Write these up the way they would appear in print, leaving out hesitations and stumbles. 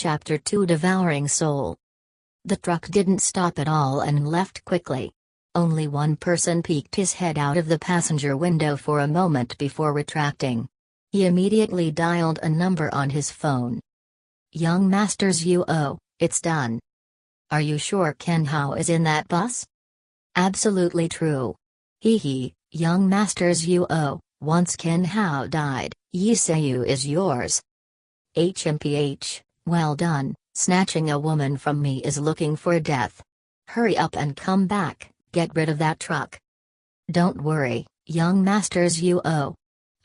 Chapter 2: Devouring Soul. The truck didn't stop at all and left quickly. Only one person peeked his head out of the passenger window for a moment before retracting. He immediately dialed a number on his phone. "Young Masters UO, it's done. Are you sure Ken Hao is in that bus?" "Absolutely true. Hee, Young Masters UO, once Ken Hao died, Yi Seiyu is yours. HMPH, well done, snatching a woman from me is looking for death. Hurry up and come back, get rid of that truck." "Don't worry, Young Masters UO.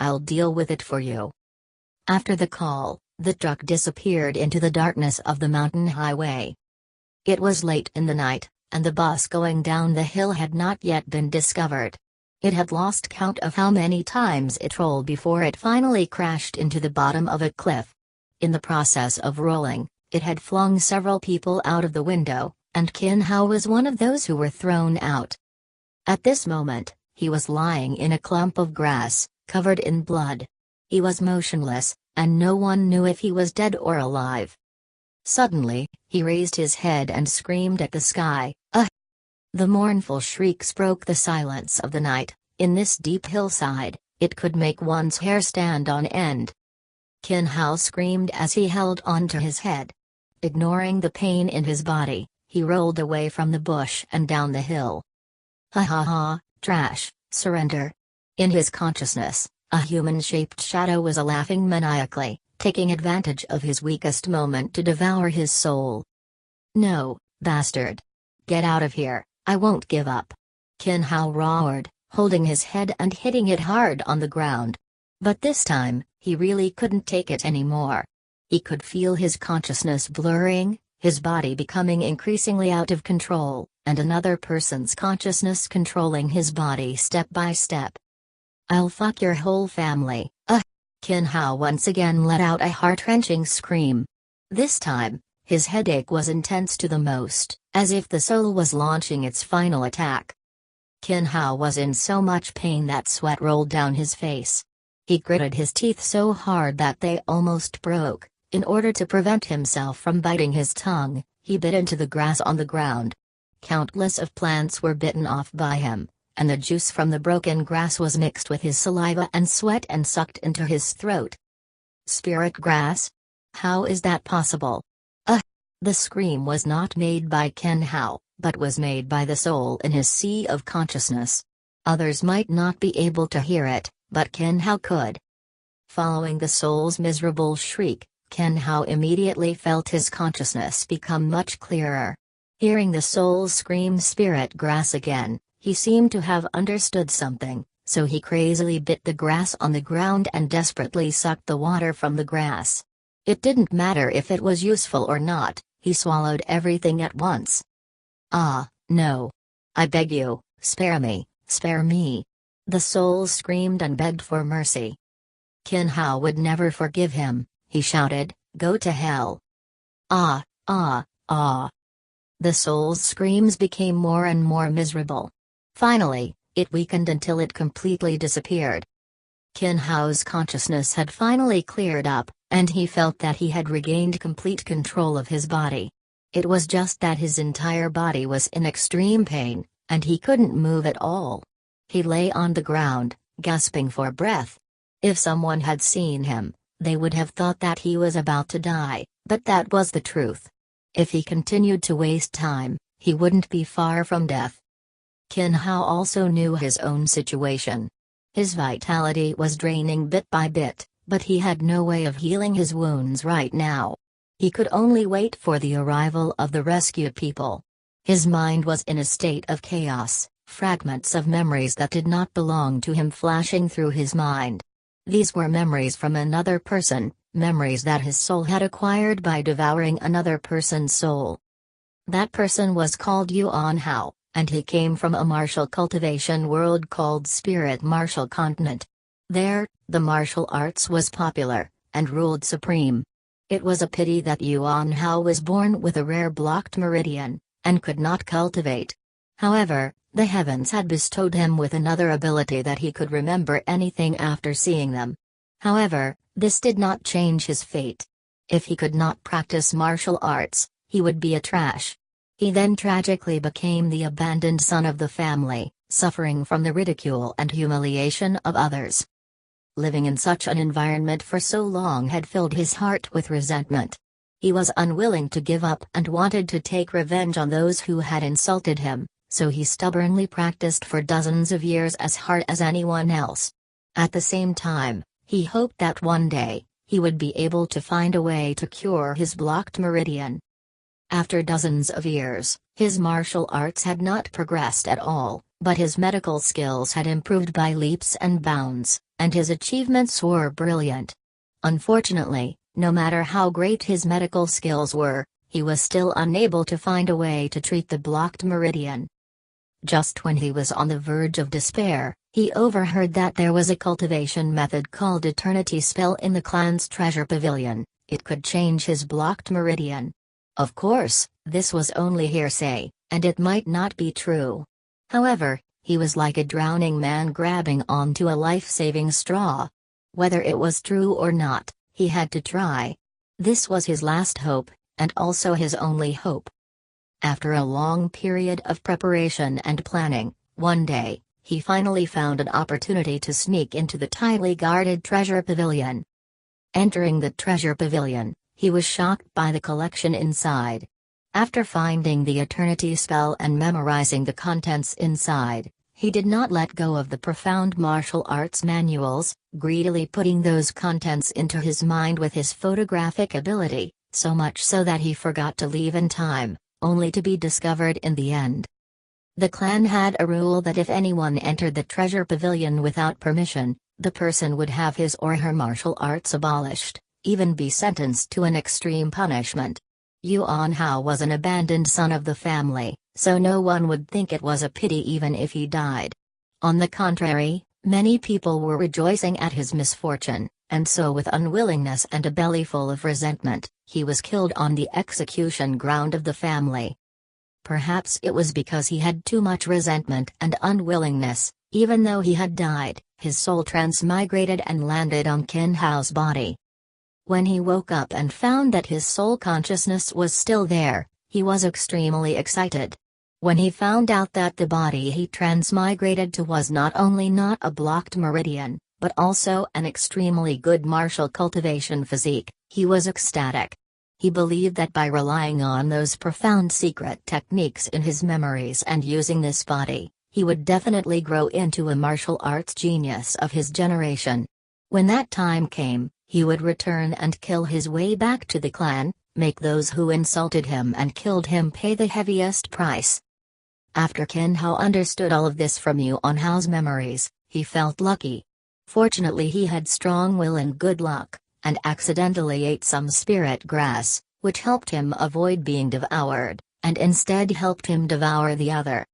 I'll deal with it for you." After the call, the truck disappeared into the darkness of the mountain highway. It was late in the night, and the bus going down the hill had not yet been discovered. It had lost count of how many times it rolled before it finally crashed into the bottom of a cliff. In the process of rolling, it had flung several people out of the window, and Ken Hao was one of those who were thrown out. At this moment, he was lying in a clump of grass, covered in blood. He was motionless, and no one knew if he was dead or alive. Suddenly, he raised his head and screamed at the sky, "Ah!" The mournful shrieks broke the silence of the night. In this deep hillside, it could make one's hair stand on end. Ken Hao screamed as he held onto his head. Ignoring the pain in his body, he rolled away from the bush and down the hill. "Ha ha ha, trash, surrender." In his consciousness, a human-shaped shadow was laughing maniacally, taking advantage of his weakest moment to devour his soul. "No, bastard. Get out of here, I won't give up." Ken Hao roared, holding his head and hitting it hard on the ground. But this time, he really couldn't take it anymore. He could feel his consciousness blurring, his body becoming increasingly out of control, and another person's consciousness controlling his body step by step. "I'll fuck your whole family." Ken Hao once again let out a heart-wrenching scream. This time, his headache was intense to the most, as if the soul was launching its final attack. Ken Hao was in so much pain that sweat rolled down his face. He gritted his teeth so hard that they almost broke. In order to prevent himself from biting his tongue, he bit into the grass on the ground. Countless of plants were bitten off by him, and the juice from the broken grass was mixed with his saliva and sweat and sucked into his throat. "Spirit grass? How is that possible?" The scream was not made by Ken Hao, but was made by the soul in his sea of consciousness. Others might not be able to hear it, but Ken Hao could. Following the soul's miserable shriek, Ken Hao immediately felt his consciousness become much clearer. Hearing the soul scream "spirit grass" again, he seemed to have understood something, so he crazily bit the grass on the ground and desperately sucked the water from the grass. It didn't matter if it was useful or not, he swallowed everything at once. "Ah, no. I beg you, spare me, spare me." The soul screamed and begged for mercy. Ken Hao would never forgive him. He shouted, "Go to hell." "Ah, ah, ah." The soul's screams became more and more miserable. Finally, it weakened until it completely disappeared. Ken Hao's consciousness had finally cleared up, and he felt that he had regained complete control of his body. It was just that his entire body was in extreme pain, and he couldn't move at all. He lay on the ground, gasping for breath. If someone had seen him, they would have thought that he was about to die, but that was the truth. If he continued to waste time, he wouldn't be far from death. Ken Hao also knew his own situation. His vitality was draining bit by bit, but he had no way of healing his wounds right now. He could only wait for the arrival of the rescued people. His mind was in a state of chaos, fragments of memories that did not belong to him flashing through his mind. These were memories from another person, memories that his soul had acquired by devouring another person's soul. That person was called Yuan Hao, and he came from a martial cultivation world called Spirit Martial Continent. There, the martial arts was popular, and ruled supreme. It was a pity that Yuan Hao was born with a rare blocked meridian, and could not cultivate. However, the heavens had bestowed him with another ability that he could remember anything after seeing them. However, this did not change his fate. If he could not practice martial arts, he would be a trash. He then tragically became the abandoned son of the family, suffering from the ridicule and humiliation of others. Living in such an environment for so long had filled his heart with resentment. He was unwilling to give up and wanted to take revenge on those who had insulted him, so he stubbornly practiced for dozens of years as hard as anyone else. At the same time, he hoped that one day, he would be able to find a way to cure his blocked meridian. After dozens of years, his martial arts had not progressed at all, but his medical skills had improved by leaps and bounds, and his achievements were brilliant. Unfortunately, no matter how great his medical skills were, he was still unable to find a way to treat the blocked meridian. Just when he was on the verge of despair, he overheard that there was a cultivation method called Eternity Spell in the clan's treasure pavilion. It could change his blocked meridian. Of course, this was only hearsay, and it might not be true. However, he was like a drowning man grabbing onto a life-saving straw. Whether it was true or not, he had to try. This was his last hope, and also his only hope. After a long period of preparation and planning, one day, he finally found an opportunity to sneak into the tightly guarded treasure pavilion. Entering the treasure pavilion, he was shocked by the collection inside. After finding the Eternity Spell and memorizing the contents inside, he did not let go of the profound martial arts manuals, greedily putting those contents into his mind with his photographic ability, so much so that he forgot to leave in time, only to be discovered in the end. The clan had a rule that if anyone entered the treasure pavilion without permission, the person would have his or her martial arts abolished, even be sentenced to an extreme punishment. Yuan Hao was an abandoned son of the family, so no one would think it was a pity even if he died. On the contrary, many people were rejoicing at his misfortune, and so with unwillingness and a belly full of resentment, he was killed on the execution ground of the family. Perhaps it was because he had too much resentment and unwillingness. Even though he had died, his soul transmigrated and landed on Qin Hao's body. When he woke up and found that his soul consciousness was still there, he was extremely excited. When he found out that the body he transmigrated to was not only not a blocked meridian, but also an extremely good martial cultivation physique, he was ecstatic. He believed that by relying on those profound secret techniques in his memories and using this body, he would definitely grow into a martial arts genius of his generation. When that time came, he would return and kill his way back to the clan, make those who insulted him and killed him pay the heaviest price. After Qin Hao understood all of this from Yuan Hao's memories, he felt lucky. Fortunately, he had strong will and good luck, and accidentally ate some spirit grass, which helped him avoid being devoured, and instead helped him devour the other.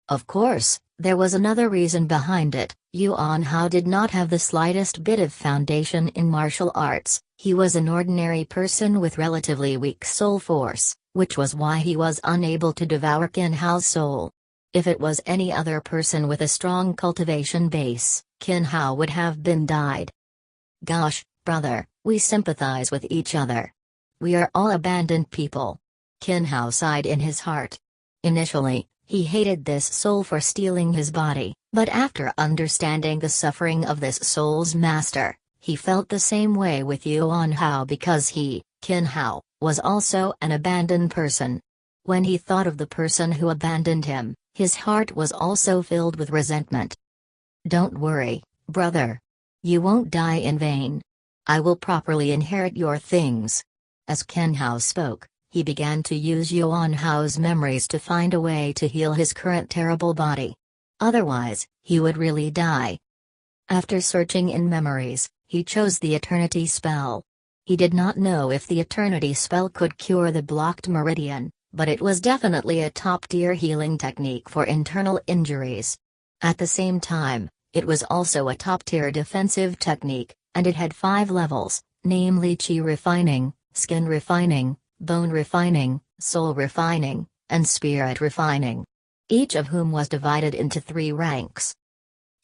Of course, there was another reason behind it. Yuan Hao did not have the slightest bit of foundation in martial arts. He was an ordinary person with relatively weak soul force, which was why he was unable to devour Qin Hao's soul. If it was any other person with a strong cultivation base, Qin Hao would have been died. Gosh, brother, we sympathize with each other. We are all abandoned people. Qin Hao sighed in his heart. Initially, he hated this soul for stealing his body, but after understanding the suffering of this soul's master, he felt the same way with Yuan Hao because he, Qin Hao, was also an abandoned person. When he thought of the person who abandoned him, his heart was also filled with resentment. Don't worry, brother. You won't die in vain. I will properly inherit your things. As Qin Hao spoke, he began to use Yuan Hao's memories to find a way to heal his current terrible body. Otherwise, he would really die. After searching in memories, he chose the Eternity Spell. He did not know if the Eternity Spell could cure the blocked meridian, but it was definitely a top-tier healing technique for internal injuries. At the same time, it was also a top-tier defensive technique, and it had 5 levels, namely Qi refining, skin refining, bone refining, soul refining, and spirit refining. Each of whom was divided into 3 ranks.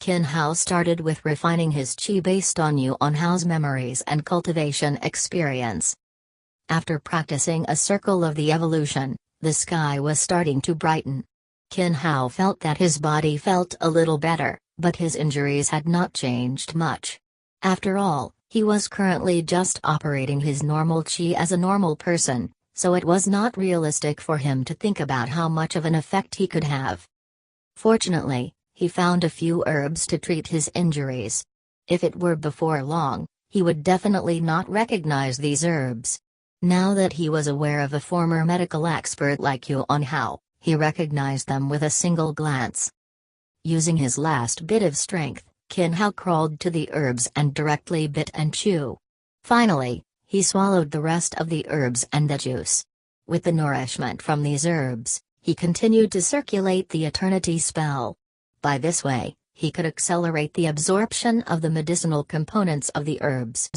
Qin Hao started with refining his qi based on Yuan Hao's memories and cultivation experience. After practicing a circle of the evolution, the sky was starting to brighten. Qin Hao felt that his body felt a little better, but his injuries had not changed much. After all, he was currently just operating his normal qi as a normal person, so it was not realistic for him to think about how much of an effect he could have. Fortunately, he found a few herbs to treat his injuries. If it were before long, he would definitely not recognize these herbs. Now that he was aware of a former medical expert like Yuan Hao, he recognized them with a single glance. Using his last bit of strength, Qin Hao crawled to the herbs and directly bit and chew. Finally, he swallowed the rest of the herbs and the juice. With the nourishment from these herbs, he continued to circulate the eternity spell. By this way, he could accelerate the absorption of the medicinal components of the herbs.